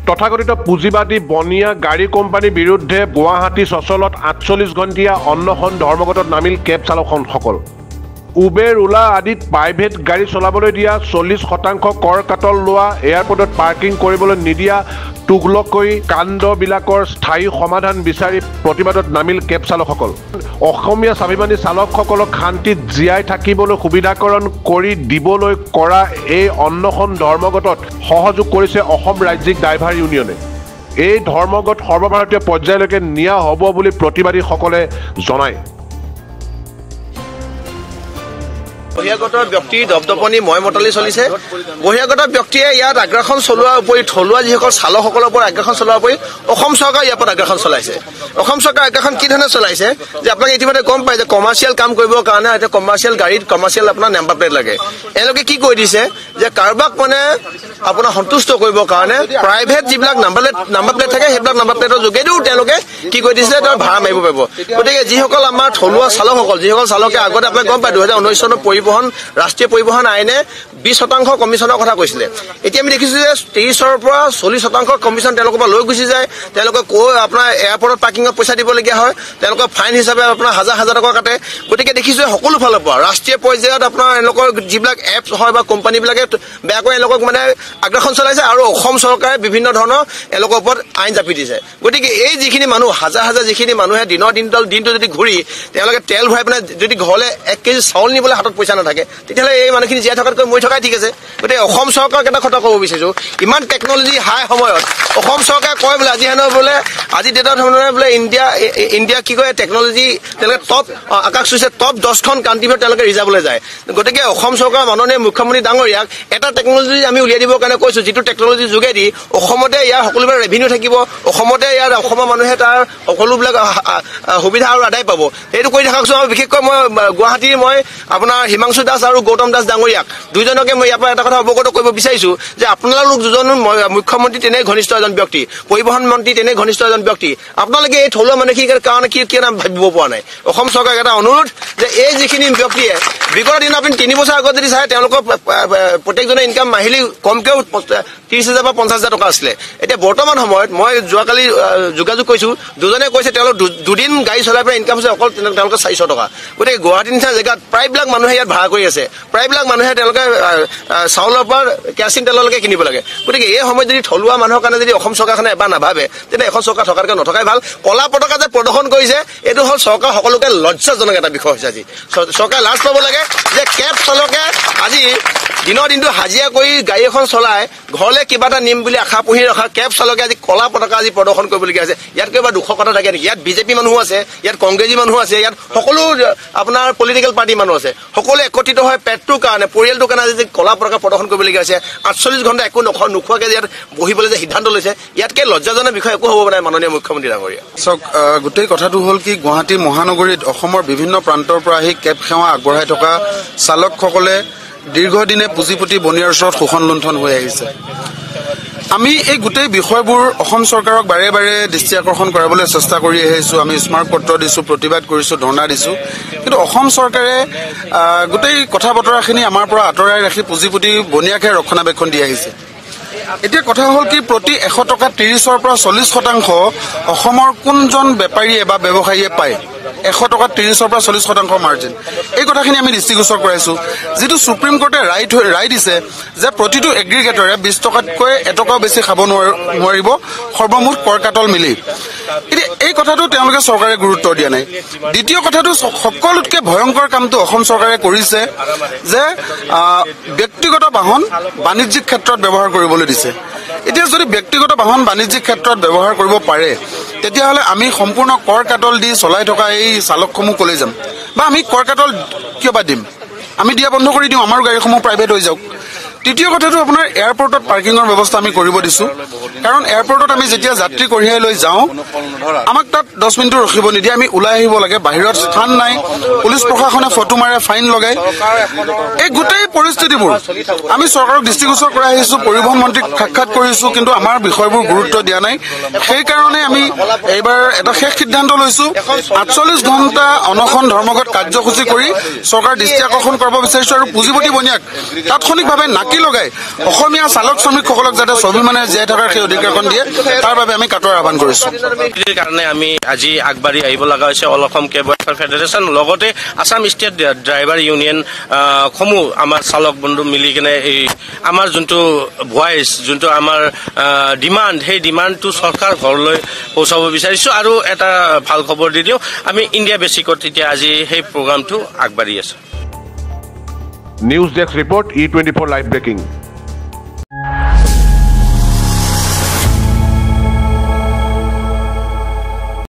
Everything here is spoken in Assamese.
তথাকথিত পুঁজিবাদী বনিয়া গাড়ী কোম্পানীৰ বিৰুদ্ধে গুৱাহাটী চচলত ৪৮ ঘণ্টীয়া অন্নশন ধৰ্মঘটত নামিল কেব চালকসকল। উবেৰ ওলা আদিত প্ৰাইভেট গাড়ী চলাবলৈ দিয়া 40% কৰ কাটল লোৱা, এয়াৰপৰ্টত পাৰ্কিং কৰিবলৈ নিদিয়া তুগলকৈ কাণ্ডবিলাকৰ স্থায়ী সমাধান বিচাৰি প্ৰতিবাদত নামিল কেব চালকসকল। অসমীয়া স্বাভিমানী চালকসকলক শান্তিত জীয়াই থাকিবলৈ সুবিধাকৰণ কৰি দিবলৈ কৰা এই অন্নশন ধৰ্মঘটত সহযোগ কৰিছে অসম ৰাজ্যিক ড্ৰাইভাৰ ইউনিয়নে। এই ধৰ্মঘট সৰ্বভাৰতীয় পৰ্যায়লৈকে নিয়া হ'ব বুলি প্ৰতিবাদীসকলে জনায়। বহিৰাগত ব্যক্তিৰ দপদপনি ময়মতালি চলিছে। বহিৰাগত ব্যক্তিয়ে ইয়াত আগ্ৰাসন চলোৱাৰ উপৰি থলুৱা যিসকল চালকসকলৰ ওপৰত আগ্ৰাসন চলোৱাৰ উপৰি অসম চৰকাৰে ইয়াৰ ওপৰত আগ্ৰাসন চলাইছে। অসম চৰকাৰে আগ্ৰাসন কি ধৰণে চলাইছে যে আপোনালোকে ইতিমধ্যে গম পায় যে কমাৰ্চিয়েল কাম কৰিবৰ কাৰণে এতিয়া কমাৰ্চিয়েল গাড়ীত কমাৰ্চিয়েল আপোনাৰ নাম্বাৰ প্লেট লাগে। এওঁলোকে কি কৈ দিছে যে কাৰোবাক মানে আপোনাৰ সন্তুষ্ট কৰিবৰ কাৰণে প্ৰাইভেট যিবিলাক নাম্বাৰ প্লেট থাকে সেইবিলাক নাম্বাৰ প্লেটৰ যোগেদিও তেওঁলোকে কি কৈ দিছে তেওঁ ভাড়া মাৰিব পাৰিব। গতিকে যিসকল আমাৰ থলুৱা চালকসকল, যিসকল চালকে আগতে আপোনালোকে গম পায় 2019 চনৰ ৰাষ্ট্ৰীয় পৰিবহন আইনে 20% কমিশ্যনৰ কথা কৈছিলে। এতিয়া আমি দেখিছো যে 30ৰ পৰা 40% কমিশ্যন তেওঁলোকৰ পৰা লৈ গুচি যায়। তেওঁলোকে আপোনাৰ এয়াৰপৰ্টত পাৰ্কিঙত পইচা দিবলগীয়া হয়, তেওঁলোকৰ ফাইন হিচাপে আপোনাৰ হাজাৰ টকা কাটে। গতিকে দেখিছো সকলো ফালৰ পৰা ৰাষ্ট্ৰীয় পৰ্যায়ত আপোনাৰ এওঁলোকৰ যিবিলাক এপছ হয় বা কোম্পানীবিলাকে বেয়াকৈ এওঁলোকক মানে আগ্ৰাসন চলাইছে আৰু অসম চৰকাৰে বিভিন্ন ধৰণৰ এওঁলোকৰ ওপৰত আইন জাপি দিছে। গতিকে এই যিখিনি মানুহ হাজাৰ যিখিনি মানুহে দিনটো যদি ঘূৰি তেওঁলোকে তেল ভৰাই পেলাই যদি ঘৰলৈ 1 কেজি চাউল নিবলৈ হাতত পইচা নাথাকে তেতিয়াহ'লে এই মানুহখিনি জীয়াই থকাতকৈ মৰি থকাই ঠিক আছে। গতিকে অসম চৰকাৰক এটা কথা ক'ব বিচাৰিছোঁ, ইমান টেকনলজি হাই সময়ত অসম চৰকাৰে কয় বোলে আজি হেনো বোলে আজি ডেটত মানে বোলে ইণ্ডিয়া কি কয় টেকনলজি তেওঁলোকে টপ আকাশ চুইছে টপ 10খন কাণ্ট্ৰিত তেওঁলোকে ৰিজাৰ্ভলৈ যায়। গতিকে অসম চৰকাৰৰ মাননীয় মুখ্যমন্ত্ৰী ডাঙৰীয়াক এটা টেকনলজি আমি উলিয়াই দিবৰ কাৰণে কৈছোঁ, যিটো টেকনলজিৰ যোগেদি অসমতে ইয়াৰ সকলোবিলাক ৰেভিনিউ থাকিব, অসমতে ইয়াৰ অসমৰ মানুহে তাৰ সকলোবিলাক সুবিধা আৰু আদায় পাব। সেইটো কৰি দেখাওকচোন। আৰু বিশেষকৈ মই গুৱাহাটীৰ আপোনাৰ হিমাংশু দাস আৰু গৌতম দাস ডাঙৰীয়াক দুইজনকে মই ইয়াৰ পৰা এটা কথা অৱগত কৰিব বিচাৰিছো যে আপোনালোক দুজন মুখ্যমন্ত্ৰী তেনে ঘনিষ্ঠ এজন ব্যক্তি, পৰিবহন মন্ত্ৰী তেনে ঘনিষ্ঠ এজন ব্যক্তি, আপোনালোকে এই থলুৱা মানুহখিনিৰ কাৰণে কি ভাবিব পৰা নাই? অসম চৰকাৰক এটা অনুৰোধ যে এই যিখিনি ব্যক্তিয়ে বিগত দিনত আপুনি 3 বছৰ আগত যদি চাই তেওঁলোকৰ প্ৰত্যেকজনে ইনকাম মাহিলী কমকেও 30,000 বা 50,000 টকা আছিলে। এতিয়া বৰ্তমান সময়ত মই যোৱাকালি যোগাযোগ কৰিছো, দুজনে কৈছে তেওঁলোক দুদিন গাড়ী চলাই পেলাই ইনকাম হৈছে অকল তেওঁলোকৰ 400 টকা। গতিকে গুৱাহাটীৰ নিচিনা জেগাত প্ৰায়বিলাক মানুহে ইয়াত ভাড়া কৰি আছে, প্ৰায়বিলাক মানুহে তেওঁলোকে চাউলৰ পৰা কেৰাচিন তেললৈকে কিনিব লাগে। গতিকে এই সময়ত যদি থলুৱা মানুহৰ কাৰণে যদি অসম চৰকাৰখনে এবাৰ নাভাবে তেন্তে এখন চৰকাৰ থকাতকৈ নথকাই ভাল। কলা পতাকা যে প্ৰদৰ্শন কৰিছে এইটো হ'ল চৰকাৰ সকলোকে লজ্জাজনক এটা বিষয় হৈছে। আজি চৰকাৰে লাজ পাব লাগে যে কেব চালকে আজি দিনটো হাজিৰা কৰি গাড়ী এখন চলাই ঘৰলৈ কিবা এটা নিম বুলি আশা পুহি ৰখা কেব চালকে আজি কলা পতাকা আজি প্ৰদৰ্শন কৰিবলগীয়া হৈছে। ইয়াত কিবা দুখৰ কথা থাকে নেকি? ইয়াত বিজেপি মানুহো আছে, ইয়াত কংগ্ৰেছী মানুহ আছে, ইয়াত সকলো আপোনাৰ পলিটিকেল পাৰ্টি মানুহ আছে, সকলোৱে একত্ৰিত হয় পেটটোৰ কাৰণে পৰিয়ালটোৰ কাৰণে আজি কলা পতাকা প্ৰদৰ্শন কৰিবলগীয়া হৈছে। 48 ঘণ্টা একো নোখোৱাকৈ ইয়াত বহিবলৈ যে সিদ্ধান্ত লৈছে, ইয়াতকে লজ্জাজনক বিষয় একো হ'ব নাই মাননীয় মুখ্যমন্ত্ৰী ডাঙৰীয়া। চাওক, গোটেই কথাটো হ'ল কি গুৱাহাটী মহানগৰীত অসমৰ বিভিন্ন প্ৰান্তৰ পৰা আহি কেব সেৱা আগবঢ়াই থকা চালকসকলে দীৰ্ঘদিনে পুঁজিপতি বনিয়াৰ ওচৰত শোষণ লুণ্ঠন হৈ আহিছে। আমি এই গোটেই বিষয়বোৰ অসম চৰকাৰক বাৰে বাৰে দৃষ্টি আকৰ্ষণ কৰাবলৈ চেষ্টা কৰি আহিছোঁ। আমি স্মাৰক পত্ৰ দিছোঁ, প্ৰতিবাদ কৰিছোঁ, ধৰ্ণা দিছোঁ, কিন্তু অসম চৰকাৰে গোটেই কথা বতৰাখিনি আমাৰ পৰা আঁতৰাই ৰাখি পুঁজিপতি বনিয়াকে ৰক্ষণাবেক্ষণ দি আহিছে। এতিয়া কথা হ'ল কি প্ৰতি 100 টকা 30ৰ পৰা 40% অসমৰ কোনজন বেপাৰীয়ে বা ব্যৱসায়ীয়ে পায়? 100 টকা 30ৰ পৰা 40% মাৰ্জিন। এই কথাখিনি আমি দৃষ্টিগোচৰ কৰাইছোঁ। যিটো সুপ্ৰিম কোৰ্টে ৰায় দিছে যে প্ৰতিটো এগ্ৰিগেটৰে 20 টকাতকৈ 1 টকাও বেছি খাব নোৱাৰিব সৰ্বমুঠ কৰ কাটল মিলি। এতিয়া এই কথাটো তেওঁলোকে চৰকাৰে গুৰুত্ব দিয়া নাই। দ্বিতীয় কথাটো সকলোতকৈ ভয়ংকৰ কামটো অসম চৰকাৰে কৰিছে যে ব্যক্তিগত বাহন বাণিজ্যিক ক্ষেত্ৰত ব্যৱহাৰ কৰিবলৈ দিছে। এতিয়া যদি ব্যক্তিগত বাহন বাণিজ্যিক ক্ষেত্ৰত ব্যৱহাৰ কৰিব পাৰে তেতিয়াহ'লে আমি সম্পূৰ্ণ কৰ কাটল দি চলাই থকা এই চালকসমূহ কলৈ যাম? বা আমি কৰ কাটল কিয় বা দিম? আমি দিয়া বন্ধ কৰি দিওঁ, আমাৰ গাড়ীসমূহ প্ৰাইভেট হৈ যাওক। তৃতীয় কথাটো আপোনাৰ এয়াৰপৰ্টত পাৰ্কিঙৰ ব্যৱস্থা আমি কৰিব দিছোঁ, কাৰণ এয়াৰপৰ্টত আমি যেতিয়া যাত্ৰী কঢ়িয়াই লৈ যাওঁ আমাক তাত 10 মিনিটো ৰখিব নিদিয়ে, আমি ওলাই আহিব লাগে, বাহিৰত স্থান নাই, পুলিচ প্ৰশাসনে ফটো মাৰে, ফাইন লগায়। এই গোটেই পৰিস্থিতিবোৰ আমি চৰকাৰক দৃষ্টিগোচৰ কৰাই আহিছোঁ, পৰিবহণ মন্ত্ৰীক সাক্ষাৎ কৰিছোঁ, কিন্তু আমাৰ বিষয়বোৰ গুৰুত্ব দিয়া নাই। সেইকাৰণে আমি এইবাৰ এটা শেষ সিদ্ধান্ত লৈছোঁ, 48 ঘণ্টা অনশন ধৰ্মঘট কাৰ্যসূচী কৰি চৰকাৰ দৃষ্টি আকৰ্ষণ কৰিব বিচাৰিছোঁ আৰু পুঁজিপতি বনিয়াক তাৎক্ষণিকভাৱে নাকি ফাঁকি লগাই অসমীয়া চালক শ্ৰমিকসকলক যাতে স্বাভিমানে জীয়াই থকাৰ সেই অধিকাৰখন দিয়ে তাৰ বাবে আমি কাটৰ আহ্বান কৰিছোঁ। কাৰণে আমি আজি আগবাঢ়ি আহিব লগা হৈছে all Assam cab workers federation, লগতে আছাম ষ্টেট ড্ৰাইভাৰ ইউনিয়ন সমূহ আমাৰ চালক বন্ধু মিলি কিনে এই আমাৰ যোনটো ভইচ, যোনটো আমাৰ ডিমাণ্ড, সেই ডিমাণ্ডটো চৰকাৰ ঘৰলৈ পहुচাব বিচাৰিছোঁ। আৰু এটা ভাল খবৰ দি দিওঁ, আমি ইণ্ডিয়া বেচিকত এতিয়া আজি সেই প্ৰগ্ৰামটো আগবাঢ়ি আছোঁ। News desk report E24 live breaking.